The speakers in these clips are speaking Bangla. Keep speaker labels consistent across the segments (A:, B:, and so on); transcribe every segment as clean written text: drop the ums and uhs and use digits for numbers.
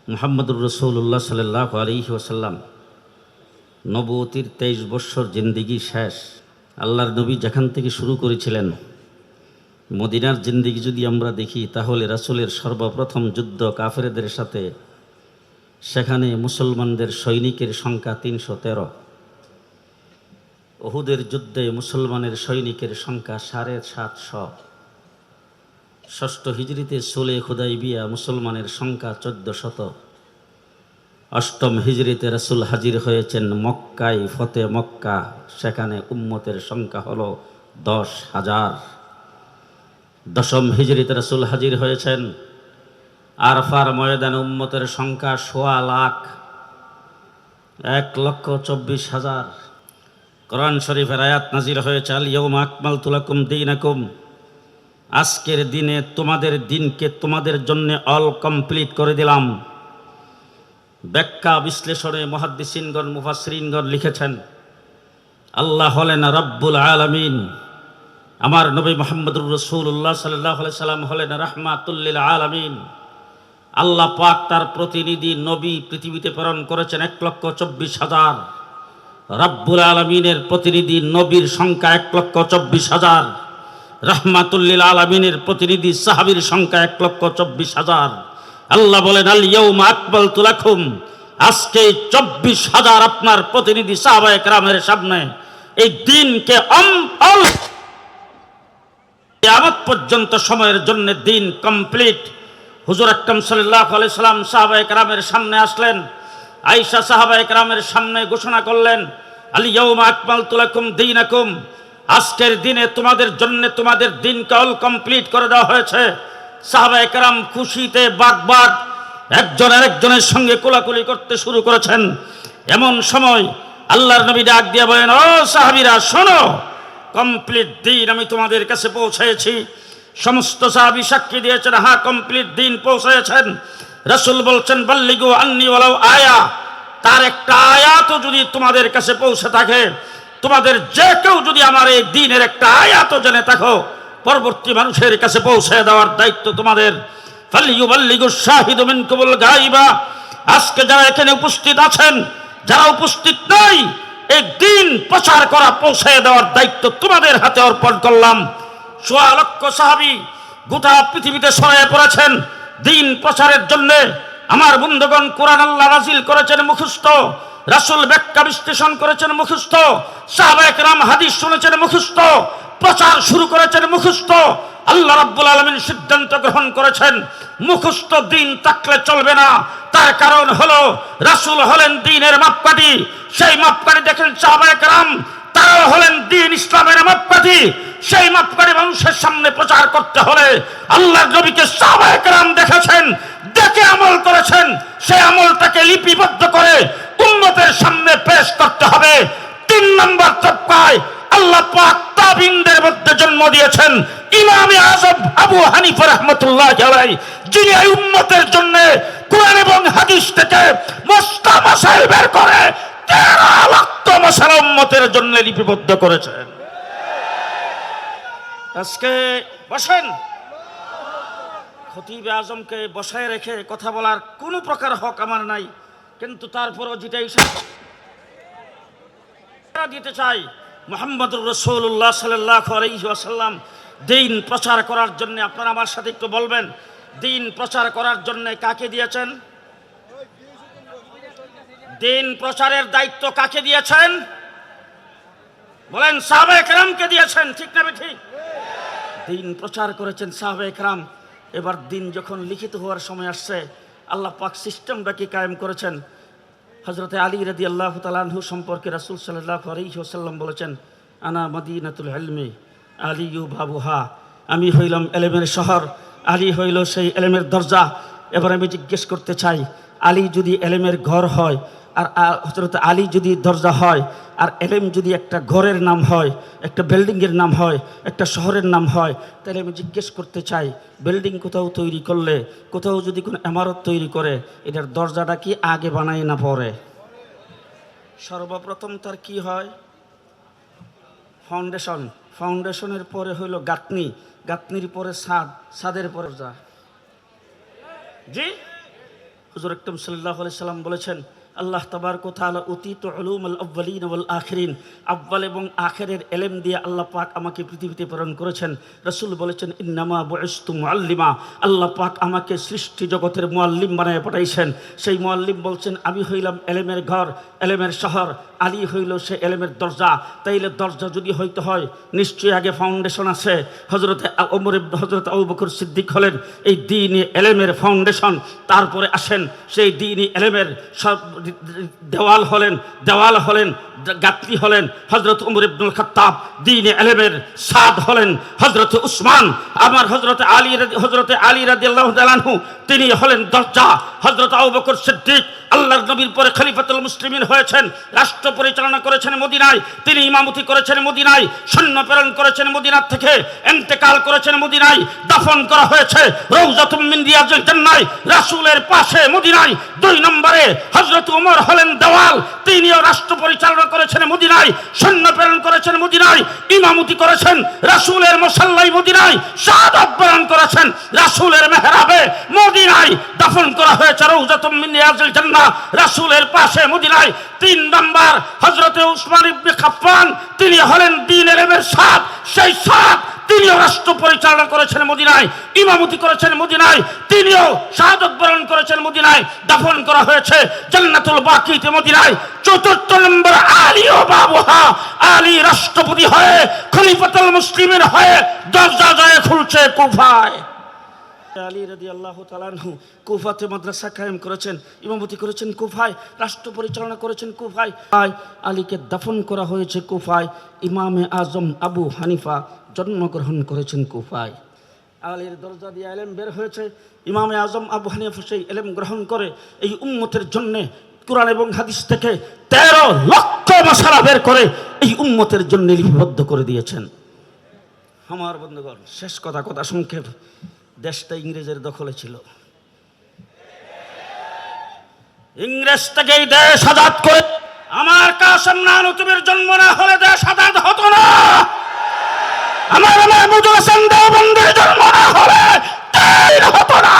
A: মুহাম্মদুর রাসূলুল্লাহ সাল্লাল্লাহু আলাইহি ওয়াসাল্লাম নবুয়তির 23 বৎসর জিন্দিগি শেষ। আল্লাহর নবী যেখান থেকে শুরু করেছিলেন, মদিনার জিন্দিগি যদি আমরা দেখি তাহলে রাসূলের সর্বপ্রথম যুদ্ধ কাফেরদের সাথে, সেখানে মুসলমানদের সৈনিকের সংখ্যা 313। উহুদের যুদ্ধে মুসলমানের সৈনিকের সংখ্যা 750। ষষ্ঠ হিজরিতে সুলে হুদাইবিয়া মুসলমানের সংখ্যা 1400। অষ্টম হিজরিতে রাসূল হাজির হয়েছেন মক্কায়, ফতে মক্কা, সেখানে উম্মতের সংখ্যা হলো 10,000। দশম হিজরিতে রাসূল হাজির হয়েছেন আরফার ময়দানে, উম্মতের সংখ্যা 1.25 লাখ, 1,24,000। কোরআন শরীফের আয়াত নাজিল হয়েছে আল ইয়াউমা আকমালতু লাকুম দীনাকুম, আজকের দিনে তোমাদের দিনকে তোমাদের জন্য অল কমপ্লিট করে দিলাম। ব্যাখ্যা বিশ্লেষণে মুহাদ্দিসিনগণ মুফাসসিরিনগণ লিখেছেন, আল্লাহ হলেন রব্বুল আলামিন, আমার নবী মুহাম্মদুর রাসূলুল্লাহ সাল্লাল্লাহু আলাইহি সাল্লাম হলেন রাহমাতুল লিল আলামিন। আল্লাহ পাক তার প্রতিনিধি নবী পৃথিবীতে প্রেরণ করেছেন 1,24,000। রব্বুল আলামিনের প্রতিনিধি নবীর সংখ্যা 1,24,000। রাহমাতুল লিল আলামিনের প্রতিনিধি সাহাবীর সংখ্যা 1,24,000। আল্লাহ বলেন আল ইয়াউমা আকমালতু লাকুম, আজকে 24,000 আপনার প্রতিনিধি সাহাবায়ে কেরামের সামনে এই দিনকে কিয়ামত পর্যন্ত সময়ের জন্য দিন কমপ্লিট। হুজুর আকরাম সাল্লাল্লাহু আলাইহি সাল্লাম সাহাবায়ে কেরামের সামনে আসলেন, আয়েশা সাহাবায়ে কেরামের সামনে ঘোষণা করলেন আল ইয়াউমা আকমালতু লাকুম দীনাকুম, আজকের দিনে তোমাদের জন্য তোমাদের দিনকে অল কমপ্লিট করে দেওয়া হয়েছে। সাহাবায়ে কেরাম খুশিতে বাগবাগ, একজন আরেকজনের সঙ্গে কোলাকুলি করতে শুরু করেছেন। এমন সময় আল্লাহর নবী ডাক দিয়ে বলেন, ও সাহাবীরা শোনো, কমপ্লিট দিন আমি তোমাদের কাছে পৌঁছেছি। সমস্ত সাহাবী সাক্ষী দিয়েছেন, হ্যাঁ কমপ্লিট দিন পৌঁছেছেন। রাসূল বলছেন বাল্লিগু আন্নি ওয়ালাউ আয়া, তার একটা আয়াতও যদি তোমাদের কাছে পৌঁছে থাকে, তোমাদের যে কেউ যদি আমার এই দিনের একটা আয়াতও জেনে থাকো, পরবর্তী মানুষের কাছে পৌঁছে দেওয়ার দায়িত্ব তোমাদের। ফালিয়ুবাল্লিগু শাহিদু মিনকুমুল গায়বা, আজকে যারা এখানে উপস্থিত আছেন, যারা উপস্থিত নাই, এই দিন প্রচার করা, পৌঁছে দেওয়ার দায়িত্ব তোমাদের হাতে অর্পণ করলাম। 1.25 লক্ষ সাহাবী গোটা পৃথিবীতে ছড়িয়ে পড়েছেন দিন প্রচারের জন্য। আমার বন্ধুগণ, কোরআন আল্লাহ নাযিল করেছেন মুখস্থ, রাসূল ব্যাখ্যা বিশ্লেষণ করেছেন মুখস্থ, সাহাবায়ে কেরাম হাদিস শুনেছেন মুখস্থ, প্রচার শুরু করেছেন মুখস্থ। আল্লাহ রাব্বুল আলামিন সিদ্ধান্ত গ্রহণ করেছেন মুখস্থ দিন থাকলে চলবে না। তার কারণ হলো রাসূল হলেন দ্বীনের মাপকাঠি। সেই মাপকাঠি দেখেন সাহাবায়ে কেরাম, তারা হলেন দ্বীন ইসলামের মাপকাঠি। সেই মাপকাঠি মানুষের সামনে প্রচার করতে হলে আল্লাহর নবীকে সাহাবায়ে কেরাম দেখেছেন, দেখে আমল করেছেন। সেই আমলটাকে লিপিবদ্ধ করে উম্মতের সামনে পেশ করতে হবে। 3 নম্বর তবকায় আল্লাহ পাক তাবিনদের মধ্যে জন্ম দিয়েছেন ইমামে আযম আবু হানিফা রাহমাতুল্লাহি আলাইহি, যিনি এই উম্মতের জন্য কোরআন এবং হাদিস থেকে মুস্তা মাসাইল বের করে 13 লক্ষ মাসালা উম্মতের জন্য লিপিবদ্ধ করেছেন। আজকে বসেন, খতিবে আজমকে বসায় রেখে কথা বলার কোনো প্রকার হক আমার নাই, কিন্তু তারপরও যেটা দিতে চাই, মুহাম্মদুর রাসূলুল্লাহ সাল্লাল্লাহু আলাইহি ওয়াসাল্লাম দ্বীন প্রচার করার জন্য, আপনারা আমার সাথে একটু বলবেন, দ্বীন প্রচার করার জন্য কাকে দিয়েছেন? দ্বীন প্রচারের দায়িত্ব কাকে দিয়েছেন? বলেন, সাহাবায়ে কেরামকে দিয়েছেন, ঠিক না ঠিক? দ্বীন প্রচার করেছেন সাহাবায়ে কেরাম। এবার দ্বীন যখন লিখিত হওয়ার সময় আসছে, আল্লাহ পাক সিস্টেমটাকে কায়েম করেছেন। হযরত আলী রাদিয়াল্লাহু তাআলা আনহু সম্পর্কে রাসূল সাল্লাল্লাহু আলাইহি ওয়াসাল্লাম বলেছেন, আনা মদিনাতুল ইলমি আলিয়ু বাবুহা, আমি হইলাম এলেমের শহর, আলী হইল সেই এলেমের দরজা। এবার আমি জিজ্ঞেস করতে চাই, আলী যদি এলেমের ঘর হয়, আর হযরত আলী যদি দরজা হয়, আর এলেম যদি একটা ঘরের নাম হয়, একটা বিল্ডিংয়ের নাম হয়, একটা শহরের নাম হয়, তাহলে আমি জিজ্ঞেস করতে চাই, বিল্ডিং কোথাও তৈরি করলে, কোথাও যদি কোনো ইমারত তৈরি করে, এটার দরজাটা কি আগে বানায় না পরে? সর্বপ্রথম তার কি হয়? ফাউন্ডেশন, ফাউন্ডেশনের পরে হইল গাঁথনি, গাঁথনির পরে ছাদ, ছাদের পরে দরজা। জি হুজুর আকরাম সাল্লাল্লাহু আলাইহি সাল্লাম বলেছেন, আল্লাহ তাবারক ওয়া তাআলা উতীতু উলুমুল আউয়ালিন ওয়াল আখিরিন, আউয়াল এবং আখিরের ইলম দিয়ে আল্লাহ পাক আমাকে পৃথিবীতে প্রেরণ করেছেন। রাসূল বলেছেন, ইন্নামা বুইসতু মুআল্লিমা, আল্লাহ পাক আমাকে সৃষ্টি জগতের মুআল্লিম বানায় পাঠাইছেন। সেই মুআল্লিম বলছেন, আমি হইলাম ইলমের ঘর, ইলমের শহর, আলী হইল সে ইলমের দরজা। তাইলে দরজা যদি হইতে হয় নিশ্চয়ই আগে ফাউন্ডেশন আছে। হযরতে আবু বকর সিদ্দিক হলেন এই দ্বীনি ইলমের ফাউন্ডেশন। তারপরে আসেন সেই দ্বীনি ইলমের সব দেওয়াল হলেন গাত্রী হলেন হযরত ওমর ইবনুল খাত্তাব। দ্বীনি ইলমের সাদ হলেন হযরত উসমান। আমার হযরত আলী রাদিয়াল্লাহু তাআলা আনহু তিনি হলেন দরজা। হযরত আবু বকর সিদ্দিক আল্লাহর নবীর পরে খলিফাতুল মুসলিমিন হয়েছেন, রাষ্ট্র পরিচালনা করেছেন মদিনায়, তিনি ইমামতি করেছেন মদিনায়, সৈন্য প্রেরণ করেছেন মদিনার থেকে, ইন্তেকাল করেছেন মদিনায়, দাফন করা হয়েছে রওজাতুম মিন রিয়াজিল জান্নাহ, রাসূলের পাশে মদিনায়। 2 নম্বরে হযরত ওমর হলেন দেওয়াল, তিনিও রাষ্ট্র পরিচালনা করেছেন মদিনায়, সৈন্য প্রেরণ করেছেন মদিনায়, ইমামতি করেছেন রাসূলের মুসাল্লায় মদিনায়, শাহাদাত বরণ করেছেন রাসূলের মেহরাবে মদিনায়, দাফন করা হয়েছে রওজাতুম মিন রিয়াজিল জান্নাহ রাসূলের পাশে মদিনায়। 3 নম্বর হযরতে উসমান ইবনে আফফান, তিনি হলেন দ্বীনের ইলমের সাদ, সেই সাদ তিনিও রাষ্ট্র পরিচালনা করেছেন মদিনায়, ইমামতি করেছেন মদিনায়, তিনিও শাহাদাত বরণ করেছেন মদিনায়, দাফন করা হয়েছে জান্নাতুল বাকিতে মদিনায়। 4 নম্বর আলী ও বাবুহা, আলী রাষ্ট্রপতি হয়ে খলিফাতুল মুসলিমিন হয়ে দরজা যায় খুলছে কুফায়। আলী রাদিয়াল্লাহু তাআলা আনহু কুফাতে মাদ্রাসা কায়েম করেছেন, ইমামতি করেছেন কুফায়, রাষ্ট্র পরিচালনা করেছেন কুফায়। আলীকে দাফন করা হয়েছে কুফায়। ইমামে আজম আবু হানিফা জন্মগ্রহণ করেছেন কুফায়। আলীর দরজা দিয়ে ইলম বের হয়েছে। ইমামে আজম আবু হানিফা সেই ইলম গ্রহণ করে এই উম্মতের জন্য কুরআন এবং হাদিস থেকে 13 লক্ষ মাসালা বের করে এই উম্মতের জন্য লিপিবদ্ধ করে দিয়েছেন। আমার বন্ধুগণ, শেষ কথা সংক্ষেপ, দেশটা ইংরেজের দখলে ছিল। ইংরেজ থেকে এই দেশ আজাদ করে আমার কাসেম নানুতুবির জন্ম না হলে দেশ আজাদ হতো না। আমার মাহমুদুল হাসান দেওবন্দির জন্ম না হলে দেশ হতো না।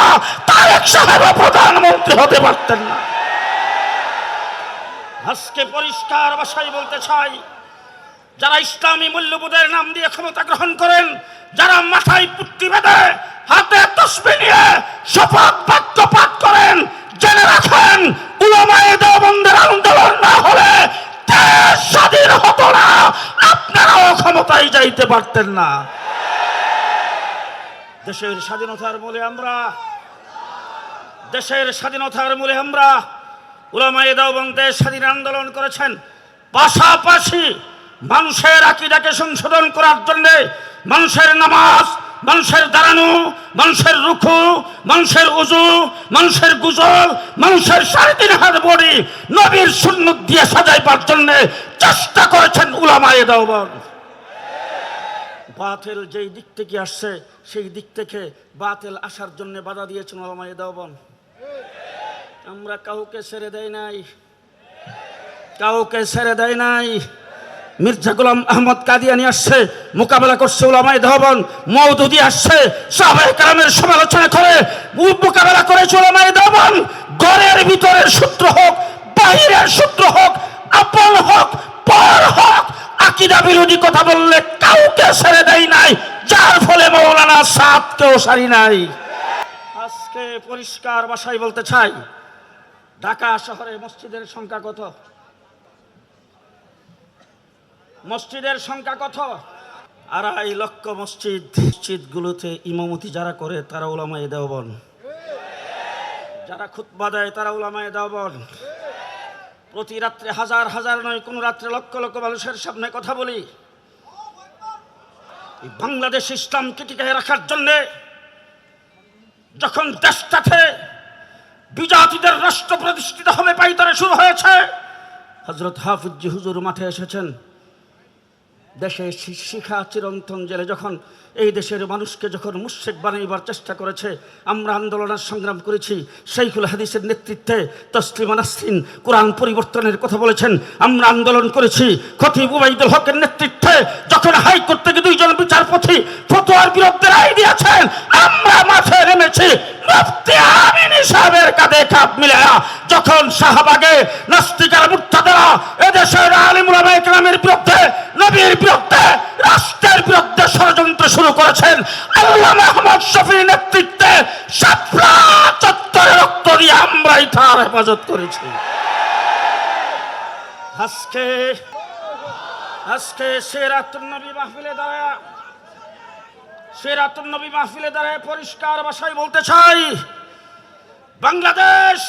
A: তারেক সাহেব প্রধানমন্ত্রী হতে পারতেন না। আজকে পরিষ্কার ভাষায় বলতে চাই, যারা ইসলামী মূল্যবোধের নাম দিয়ে ক্ষমতা গ্রহণ করেন, যারা মাথায় পুট্টি বেঁধে হাতে তাসবিহ নিয়ে শপথ বাক্য পাঠ করেন, জেনে রাখেন উলামায়ে দেওবন্দের আন্দোলন না হলে দেশ স্বাধীন হতো না, আপনারাও ক্ষমতায় যাইতে পারতেন না। দেশের স্বাধীনতার মূলে আমরা উলামায়ে দেওবন্দ দেশ স্বাধীন আন্দোলন করেছেন। পাশাপাশি মানুষের আকীদাকে সংশোধন করার জন্য মানুষের নামাজ, মানুষের দাঁড়ানো, মানুষের রুকু, মানুষের উজু, মানুষের গুজল, মানুষের 3.5 হাত বডি নবীর সুন্নাত দিয়ে সাজাইবার জন্য চেষ্টা করেছেন উলামায়ে দেওবন্দ। বাতিল যেই দিক থেকে আসছে সেই দিক থেকে বাতিল আসার জন্য বাধা দিয়েছেন উলামায়ে দেওবন্দ। আমরা কাউকে ছেড়ে দেয় নাই। মির্জা গোলাম আহমদ কাদিয়ানী আসছে, মোকাবেলা করছে উলামায়ে দেওবন্দ। মওদুদি আসছে, সাহাবায়ে কেরামের সমালোচনা করে মোকাবেলা করেছে উলামায়ে দেওবন্দ। ঘরের ভিতরের সূত্র হোক, বাহিরের সূত্র হোক, আপন হোক, পর হোক, আকীদা বিরোধী কথা বললে কাউকে ছেড়ে দেয় নাই, যার ফলে মাওলানা সাহেবকেও সারি নাই। আজকে পরিষ্কার ভাষায় বলতে চাই, ঢাকা শহরে মসজিদের সংখ্যা কত? মসজিদের সংখ্যা কত? 2.5 লক্ষ মসজিদগুলোতে ইমামতি যারা করে তারা উলামায়ে দেওবন্দ, যারা খুতবা দেয় তারা উলামায়ে দেওবন্দ। প্রতি রাত্রে হাজার নয়, কোন রাত্রে লক্ষ লক্ষ মানুষের সামনে কথা বলি। বাংলাদেশ ইসলামকে টিকিয়ে রাখার জন্য যখন দেশটাতে বিজাতিদের রাষ্ট্র প্রতিষ্ঠিত হবে পাইতারে শুরু হয়েছে, হযরত হাফিজ জি হুজুর মাঠে এসেছেন। দেশে শিখা চিরন্তন জেলে যখন এই দেশের মানুষকে যখন মুশরিক বানাইবার চেষ্টা করেছে, আমরা আন্দোলনের সংগ্রাম করেছি। শাইখুল হাদিসের নেতৃত্বে তসলিমা নাসরিন কোরআন পরিবর্তনের কথা বলেছেন, আমরা আন্দোলন করেছি। খতিব উবাইদুল হকের নেতৃত্বে যখন হাইকোর্ট থেকে 2 জন বিচারপতি ফতোয়ার বিরুদ্ধে রায় দিয়েছেন, আমরা মাঠে নেমেছি। মুফতি আমিন সাহেবের কাঁধে কাঁধ মিলে যখন শাহবাগে নাস্তিকের মুর্তাদেরা এদেশের আলেম উলামায়ে কেরামের বিরুদ্ধে, নবীর বিরুদ্ধে, রাষ্ট্রের বিরুদ্ধে ষড়যন্ত্র শুরু করেছেন, আল্লামা আহমদ শফীর নেতৃত্বে শাপলা চত্বরে রক্ত দিয়ে আমরাই তার হেফাজত করেছি। আজকে সিরাতুন নবী মাহফিলে দাঁড়ায় পরিষ্কার ভাষায় বলতে চাই, বাংলাদেশ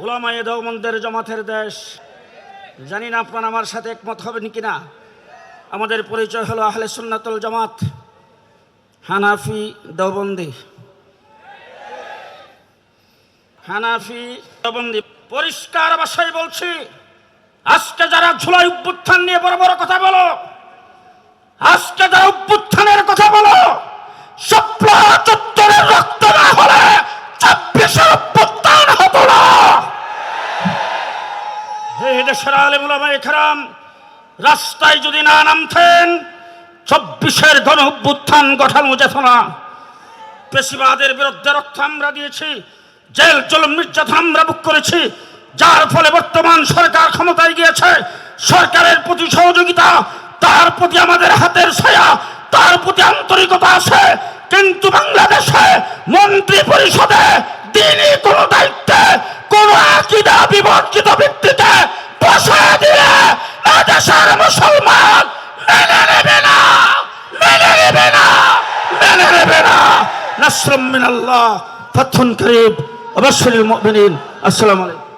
A: উলামায়ে দেওবন্দের জামাতের দেশ। জানি না আপনারা আমার সাথে একমত হবেন কিনা। আমাদের পরিচয় হলো আহলে সুন্নাতুল জামাত, হানাফি দেওবন্দি। পরিষ্কার ভাষায় বলছি, আজকে যারা জুলাই অভ্যুত্থান নিয়ে বড় বড় কথা বলো, আজকে যারা অভ্যুত্থানের কথা বলো, শাপলা চত্বরের রক্ত না হলে ২৪-এর অভ্যুত্থান হতো না। এই দেশের আলেম উলামায়ে কেরাম রাস্তায় যদি না নামতেন, ২৪-এর গণ অভ্যুত্থান ঘটানো যেত না। পেশিবাদের বিরুদ্ধে রক্ত আমরা দিয়েছি, জেল জুলুম নির্যাতন আমরা ভোগ করেছি, যার ফলে বর্তমান সরকার ক্ষমতায় গিয়েছে। সরকারের প্রতি সহযোগিতা, তার প্রতি আমাদের হাতের ছায়া, তার প্রতি আন্তরিকতা আছে, কিন্তু বাংলাদেশে মন্ত্রী পরিষদে দিনই কোন দায়িত্বে কোন আকীদা বিবর্জিত ব্যক্তিকে বসায় দিলে এদেশের মুসলমান মেনে নেবে না, মেনে নেবে না, মেনে নেবে না। নাসরুম মিনাল্লাহ, ফাতহুন করিব, ওয়া বাশশিরিল মুমিনিন। আসসালামু আলাইকুম।